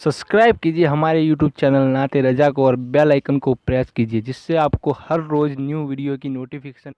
Subscribe कीजिए हमारे YouTube channel नाते रजा को और बेल आइकन को प्रेस कीजिए, जिससे आपको हर रोज न्यू वीडियो की नोटिफिकेशन।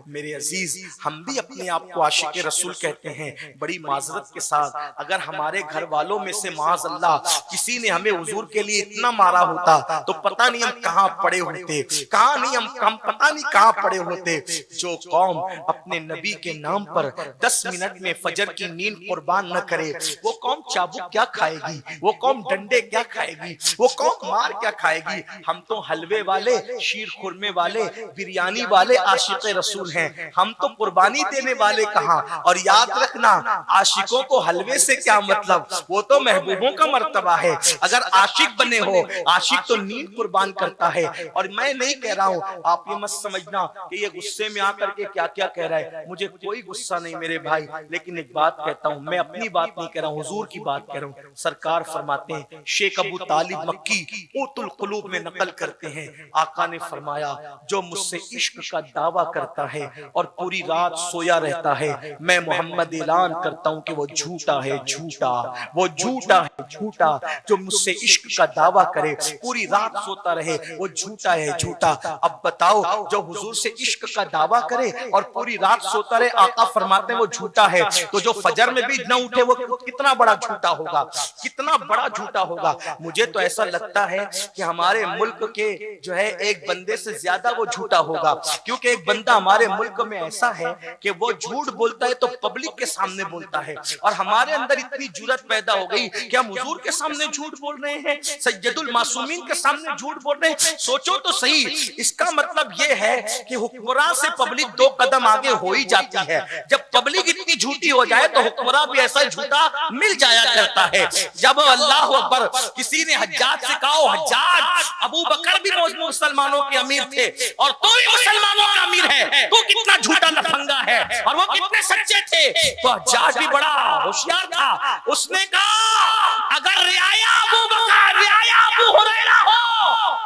मेरे अजीज, हम भी अपने आप को आशिक रसूल कहते हैं। बड़ी माजरत के साथ, अगर हमारे घर वालों में से माज अल्लाह किसी ने हमें हुजूर के लिए इतना मारा होता तो पता नहीं हम कहाँ पड़े होते, कहाँ नहीं हम पता नहीं कहाँ पड़े होते। जो कौम अपने नबी के नाम पर 10 मिनट में फजर की नींद कुर्बान न करे, वो कौम चाबुक क्या खाएगी, वो कौम डंडे क्या खाएगी, वो कौम मार क्या खाएगी। हम तो हलवे वाले, शीर खुरमे वाले, बिरयानी वाले आशिक रसूल हैं, हम तो कुर्बानी देने वाले कहां। और याद रखना, आशिकों को हलवे से क्या मतलब, वो तो महबूबों का मर्तबा है। अगर आशिक बने हो, आशिक तो नींद कुर्बान करता है। और मैं नहीं कह रहा हूं, आप ये मत समझना कि ये गुस्से में आकर के क्या क्या कह रहा है, मुझे कोई गुस्सा नहीं मेरे भाई। लेकिन एक बात कहता हूं, मैं अपनी बात नहीं कह रहा हूं, हुजूर की बात कह रहा हूं। सरकार फरमाते हैं, शेख अबू तालिब मक्की ऊतुल कुलूब में नकल करते हैं, आका ने फरमाया, जो मुझसे इश्क का दावा करता है और पूरी रात सोया रहता है, मैं मोहम्मद ऐलान करता हूं कि वो झूठा है, झूठा, वो झूठा है, झूठा। जो मुझसे इश्क का दावा करे, पूरी रात सोता रहे, वो झूठा है, झूठा। अब बताओ, जो हुजूर से इश्क का दावा करे और पूरी रात सोता रहे, आका फरमाते हैं वो झूठा है, तो जो फजर में भी न उठे वो कितना बड़ा झूठा होगा, कितना बड़ा झूठा होगा। मुझे तो ऐसा लगता है कि हमारे मुल्क के जो है एक बंदे से ज्यादा वो झूठा होगा, क्योंकि एक बंदा हमारे मुल्क में ऐसा है कि वो झूठ बोलता है तो पब्लिक के सामने बोलता है। और हमारे अंदर इतनी जुर्रत पैदा हो गई कि हम हुजूर के सामने झूठ बोल रहे हैं, सैयदुल मासूमीन के सामने झूठ बोल रहे हैं। सोचो तो सही, इसका मतलब ये है कि हुक्मरान से पब्लिक 2 कदम आगे हो ही जाती है। जब पब्लिक इतनी झूठी हो जाए तो हुक्मरान भी ऐसा झूठा मिल जाया करता है। जब अल्लाह अकबर, किसी ने हज्जाज से कहा, हज्जाज, अबू बकर भी मुसलमानों के अमीर थे और तू भी मुसलमानों का अमीर है, तू कितना झूठा लफंगा है, और वो कितने सच्चे थे। तो हज्जाज भी बड़ा होशियार था, उसने कहा, अगर रियाया अबू बकर, रियाया अबू हुरैरा हो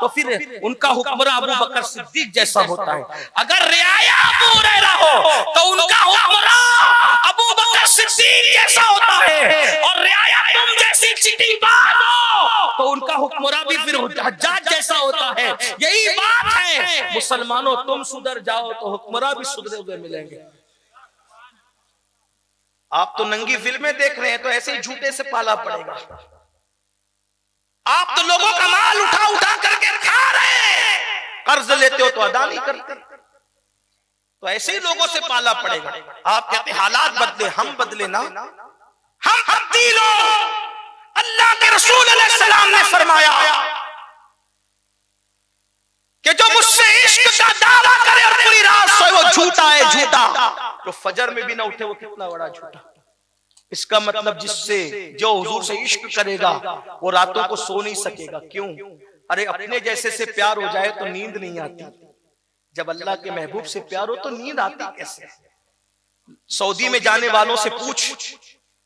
तो फिर उनका हुक्मरान अबू बकर सिद्दीक जैसा होता है। अगर रियाया अबू हुरैरा हो तो उनका हुक्मरान अबू बकर सिद्दीक जैसा होता है। और रियाया तुम जैसी चिटिंगबाज हो तो उनका हुक्मरान भी फिर हज्जाज जैसा होता है। यही बात है, मुसलमानों तुम सुधर जाओ तो हुक्मरान भी सुधरे हुए मिलेंगे। आप तो नंगी फिल्में देख रहे हैं, तो ऐसे ही झूठे से पाला पड़ेगा। आप तो लोगों का माल उठा उठा करके खा रहे हैं, कर्ज लेते हो तो अदा नहीं करते, तो ऐसे ही लोगों से पाला पड़ेगा। आप कहते हालात बदले, हम बदले ना, हम तब्दील हो। अल्लाह के रसूल अलैहि सलाम ने फरमाया कि जो मुझसे इश्क का दावा करे और पूरी रात सोए, वो झूठा है, झूठा। जो फजर में भी ना उठे, वो कितना बड़ा झूठा। इसका मतलब जिससे, जो हुजूर से इश्क करेगा, वो रातों को सो नहीं सकेगा। क्यों? अरे अपने जैसे से प्यार हो जाए तो नींद नहीं आती, जब अल्लाह के महबूब से प्यार हो तो नींद आती कैसे? सऊदी में जाने वालों से पूछ,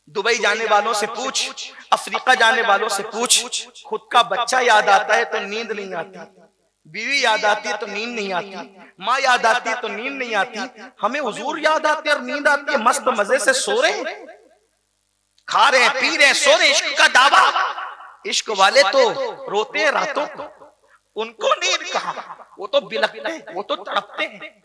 दुबई जाने वालों से पूछ, अफ्रीका जाने वालों से पूछ, खुद का बच्चा याद आता है तो नींद नहीं आती, बीवी याद आती है तो नींद नहीं आती, माँ याद आती है तो नींद नहीं आती। हमें हुजूर याद आते हैं और नींद आती है, मस्त मजे से सो रहे, खा रहे हैं, पी रहे हैं, सो रहे, इश्क का दावा। इश्क वाले तो रोते हैं रातों को, उनको नींद कहां, वो तो बिलखते हैं, वो तो तड़पते हैं।